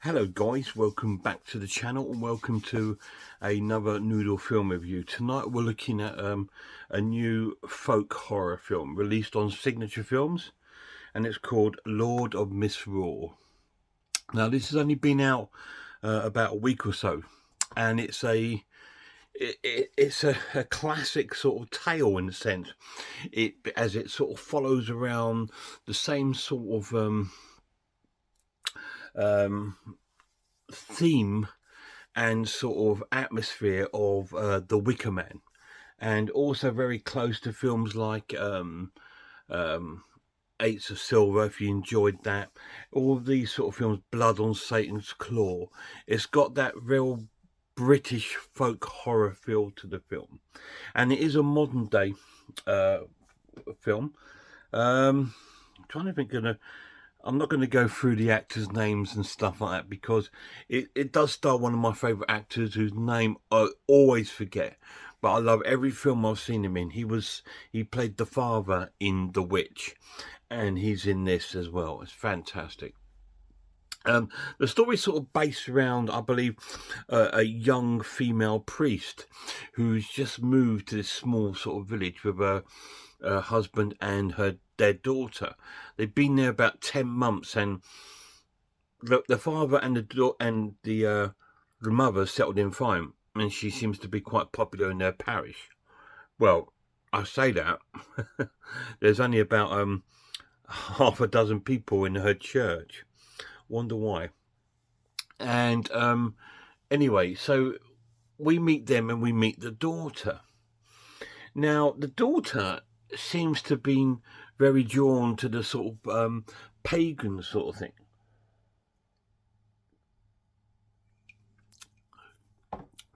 Hello guys, welcome back to the channel and welcome to another noodle film review. Tonight we're looking at a new folk horror film released on Signature Films, and it's called Lord of Misrule. Now this has only been out about a week or so, and it's a classic sort of tale in a sense, as it sort of follows around the same sort of theme and sort of atmosphere of The Wicker Man, and also very close to films like Eights of Silver, if you enjoyed that. All of these sort of films, Blood on Satan's Claw. It's got that real British folk horror feel to the film, and it is a modern day film. I'm trying to think of I'm not going to go through the actors' names and stuff like that, because it does star one of my favourite actors whose name I always forget, but I love every film I've seen him in. He played the father in The Witch, and he's in this as well. It's fantastic. The story's sort of based around, I believe, a young female priest who's just moved to this small sort of village with her husband and her dead daughter. They've been there about 10 months, and the father and the mother settled in fine, and she seems to be quite popular in their parish. Well, I say that there's only about half a dozen people in her church. Wonder why. And anyway, so we meet them and we meet the daughter. Now the daughter seems to have been very drawn to the sort of pagan sort of thing,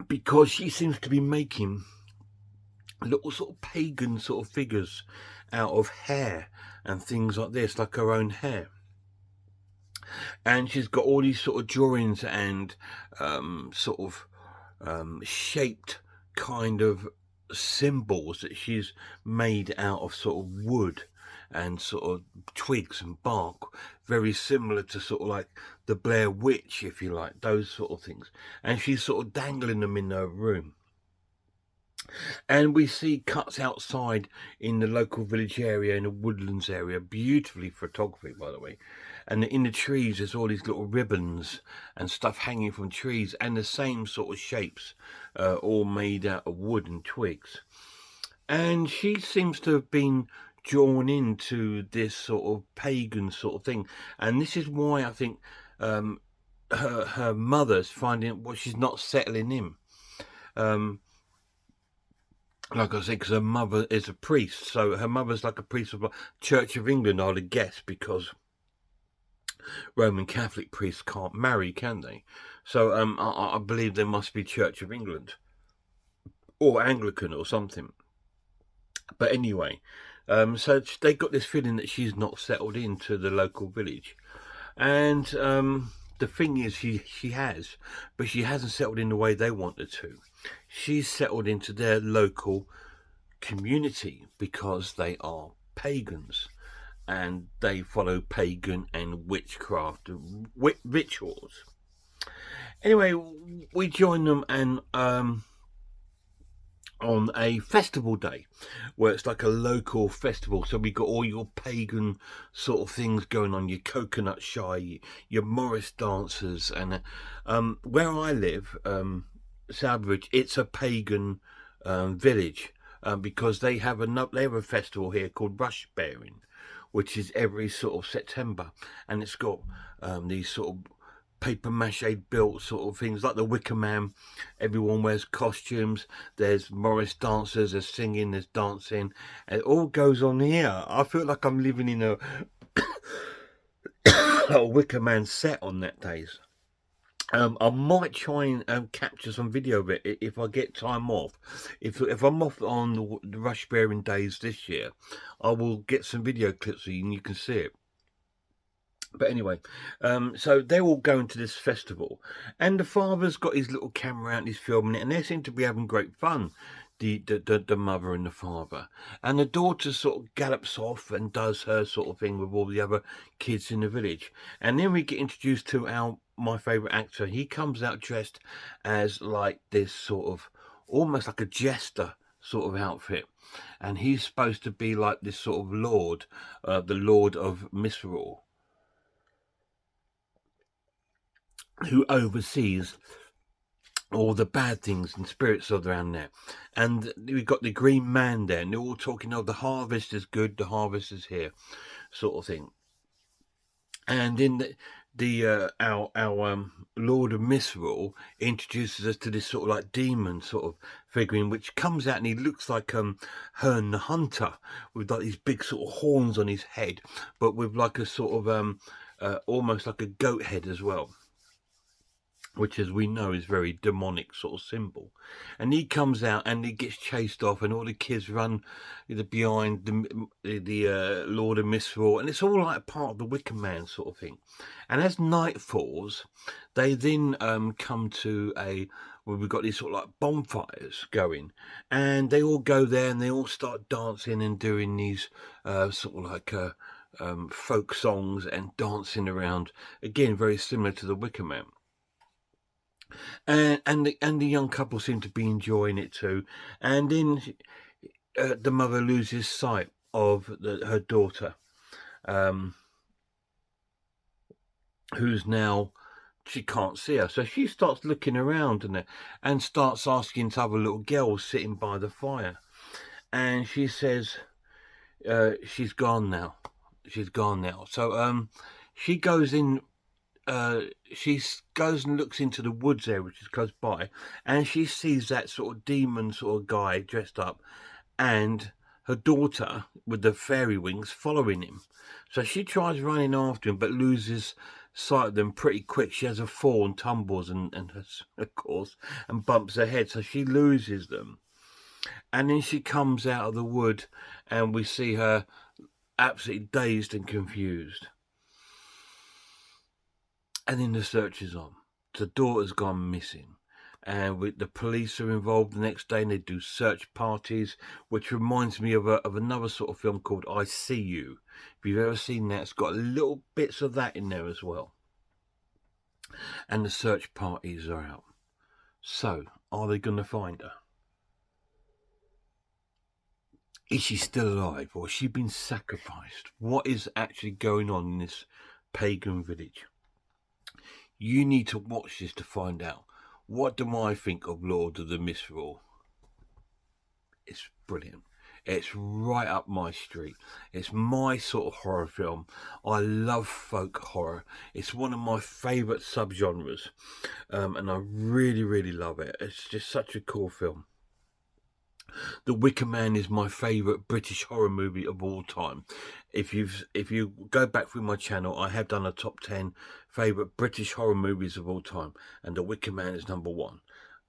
because she seems to be making little sort of pagan sort of figures out of hair and things like this, like her own hair. And she's got all these sort of drawings and sort of shaped kind of symbols that she's made out of sort of wood and sort of twigs and bark, very similar to sort of like the Blair Witch, if you like, those sort of things. And she's sort of dangling them in her room. And we see cuts outside in the local village area, in the woodlands area, beautifully photography, by the way. And in the trees, there's all these little ribbons and stuff hanging from trees, and the same sort of shapes, all made out of wood and twigs. And she seems to have been drawn into this sort of pagan sort of thing. And this is why I think her mother's finding what she's not settling in. Like I said, because her mother is a priest, so her mother's like a priest of Church of England, I would guess, because Roman Catholic priests can't marry, can they? So I believe they must be Church of England or Anglican or something. But anyway, so they got this feeling that she's not settled into the local village, and the thing is, she has, but she hasn't settled in the way they want her to. She's settled into their local community because they are pagans and they follow pagan and witchcraft rituals. Anyway, we join them and on a festival day where it's like a local festival, so we got all your pagan sort of things going on, your coconut shy, your Morris dancers, and where I live, Southbridge, it's a pagan village, because they have a festival here called Rush Bearing, which is every sort of September, and it's got these sort of paper mache built sort of things like the Wicker Man. Everyone wears costumes, there's Morris dancers, there's singing, there's dancing, and it all goes on here. I feel like I'm living in a a Wicker Man set on that days. I might try and capture some video of it if I get time off. If I'm off on the Rush Bearing days this year, I will get some video clips so you can see it. But anyway, so they're all going to this festival, and the father's got his little camera out and he's filming it, and they seem to be having great fun, the mother and the father. And the daughter sort of gallops off and does her sort of thing with all the other kids in the village. And then we get introduced to our my favourite actor. He comes out dressed as like this sort of, almost like a jester sort of outfit. And he's supposed to be like this sort of lord, the Lord of Misrule, who oversees all the bad things and spirits around there. And we've got the Green Man there, and they're all talking, oh, the harvest is good, the harvest is here, sort of thing. And in our Lord of Misrule introduces us to this sort of like demon sort of figurine, which comes out and he looks like Herne the Hunter, with like these big sort of horns on his head, but with like a sort of almost like a goat head as well, which, as we know, is very demonic sort of symbol. And he comes out and he gets chased off, and all the kids run behind the Lord of Misrule, and it's all like part of the Wicker Man sort of thing. And as night falls, they then come to where we've got these sort of like bonfires going, and they all go there and they all start dancing and doing these sort of like folk songs and dancing around, again very similar to the Wicker Man. And the young couple seem to be enjoying it too. And then the mother loses sight of her daughter, who's now, she can't see her. So she starts looking around and starts asking to other little girls sitting by the fire. And she says, she's gone now. She's gone now. So she goes in. She goes and looks into the woods there, which is close by, and she sees that sort of demon sort of guy dressed up, and her daughter with the fairy wings following him. So she tries running after him, but loses sight of them pretty quick. She has a fall and tumbles and of course, and bumps her head, so she loses them. And then she comes out of the wood, and we see her absolutely dazed and confused. And then the search is on. The daughter's gone missing. And the police are involved the next day, and they do search parties, which reminds me of another sort of film called I See You. If you've ever seen that, it's got little bits of that in there as well. And the search parties are out. So, are they going to find her? Is she still alive, or has she been sacrificed? What is actually going on in this pagan village? You need to watch this to find out. What do I think of Lord of the Misrule? It's brilliant. It's right up my street. It's my sort of horror film. I love folk horror. It's one of my favourite subgenres. And I really, really love it. It's just such a cool film. The Wicker Man is my favourite British horror movie of all time. If you go back through my channel, I have done a top 10 favourite British horror movies of all time, and The Wicker Man is number 1.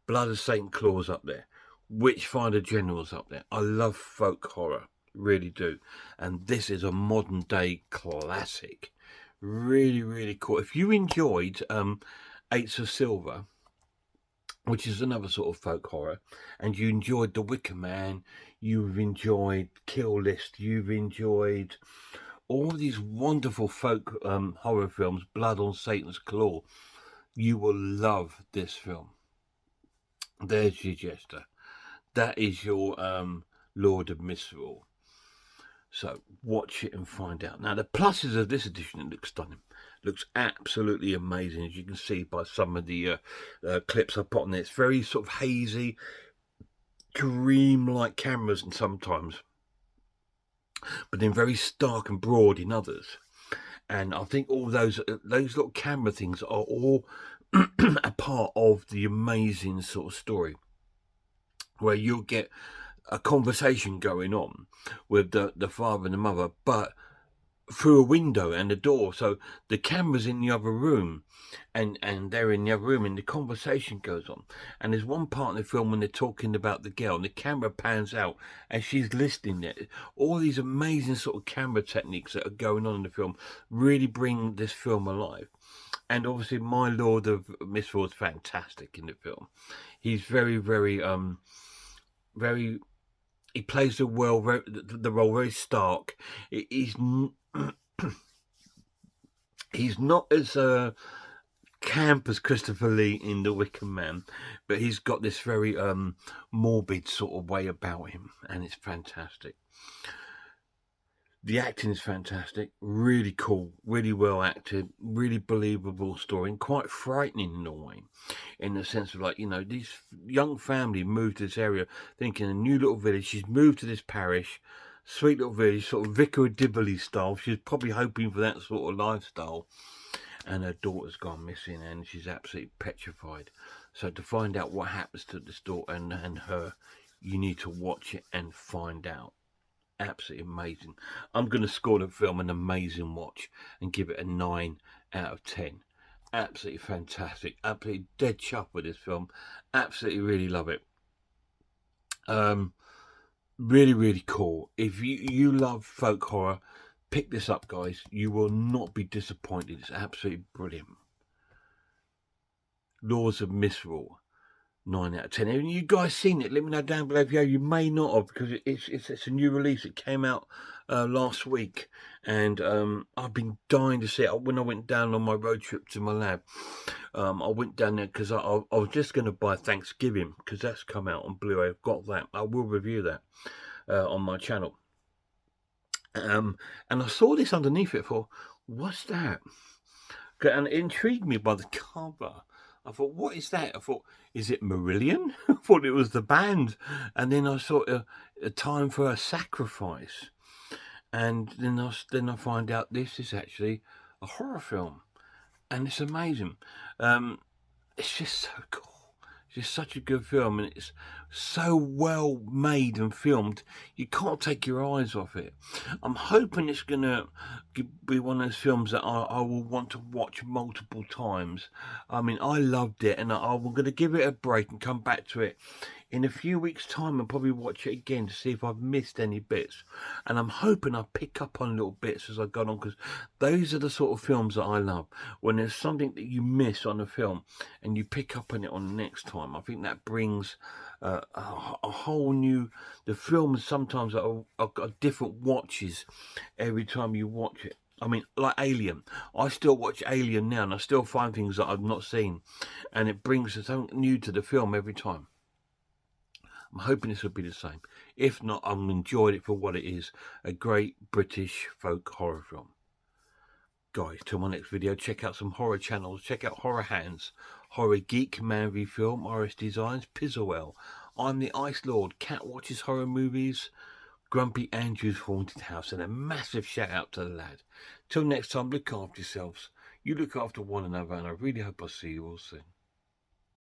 Blood of St. Claus up there. Witchfinder General's up there. I love folk horror, really do. And this is a modern day classic. Really, really cool. If you enjoyed Eights of Silver, which is another sort of folk horror, and you enjoyed The Wicker Man, you've enjoyed Kill List, you've enjoyed all these wonderful folk horror films, Blood on Satan's Claw, you will love this film. There's your jester. That is your Lord of Misrule. So watch it and find out. Now the pluses of this edition, it looks stunning. Looks absolutely amazing, as you can see by some of the clips I put on there. It's very sort of hazy, dream-like cameras and sometimes, but then very stark and broad in others. And I think all those little camera things are all a part of the amazing sort of story, where you'll get a conversation going on with the father and the mother, but through a window and a door. So the camera's in the other room, and they're in the other room, and the conversation goes on. And there's one part in the film when they're talking about the girl, and the camera pans out and she's listening there. All these amazing sort of camera techniques that are going on in the film really bring this film alive. And obviously my Lord of Misrule is fantastic in the film. He's very, very he plays the role very stark. He's not as camp as Christopher Lee in The Wicker Man, but he's got this very morbid sort of way about him, and it's fantastic. The acting is fantastic, really cool, really well acted, really believable story, and quite frightening in a way, in the sense of, like, you know, this young family moved to this area thinking a new little village. She's moved to this parish, sweet little village, sort of Vicar of Dibley style. She's probably hoping for that sort of lifestyle, and her daughter's gone missing, and she's absolutely petrified. So to find out what happens to this daughter and her, you need to watch it and find out. Absolutely amazing. I'm going to score the film an amazing watch and give it a 9 out of 10. Absolutely fantastic. Absolutely dead chuffed with this film. Absolutely really love it. Really, really cool. If you love folk horror, pick this up, guys. You will not be disappointed. It's absolutely brilliant. Laws of Misrule. 9 out of 10. Have you guys seen it? Let me know down below if you may not have, because it's a new release. It came out last week, and I've been dying to see it. When I went down on my road trip to my lab, I went down there because I was just going to buy Thanksgiving, because that's come out on Blu-ray. I've got that. I will review that on my channel. And I saw this underneath it for, what's that? And it intrigued me by the cover. I thought, what is that? I thought, is it Marillion? I thought it was the band. And then I saw a Time for a Sacrifice. And then I find out this is actually a horror film. And it's amazing. It's just so cool. It's just such a good film, and it's so well made and filmed. You can't take your eyes off it. I'm hoping it's going to be one of those films that I will want to watch multiple times. I mean, I loved it, and I'm going to give it a break and come back to it in a few weeks' time and probably watch it again to see if I've missed any bits. And I'm hoping I pick up on little bits as I go on, because those are the sort of films that I love. When there's something that you miss on a film and you pick up on it on the next time, I think that brings a whole new... The films sometimes are different watches every time you watch it. I mean, like Alien. I still watch Alien now, and I still find things that I've not seen, and it brings something new to the film every time. I'm hoping this will be the same. If not, I'm enjoying it for what it is, a great British folk horror film. Guys, till my next video, check out some horror channels. Check out Horror Hands, Horror Geek, Man v Film, RS Designs, Pizzlewell. I'm the Ice Lord, Cat Watches Horror Movies, Grumpy Andrew's Haunted House, and a massive shout out to the lad. Till next time, look after yourselves. You look after one another, and I really hope I see you all soon.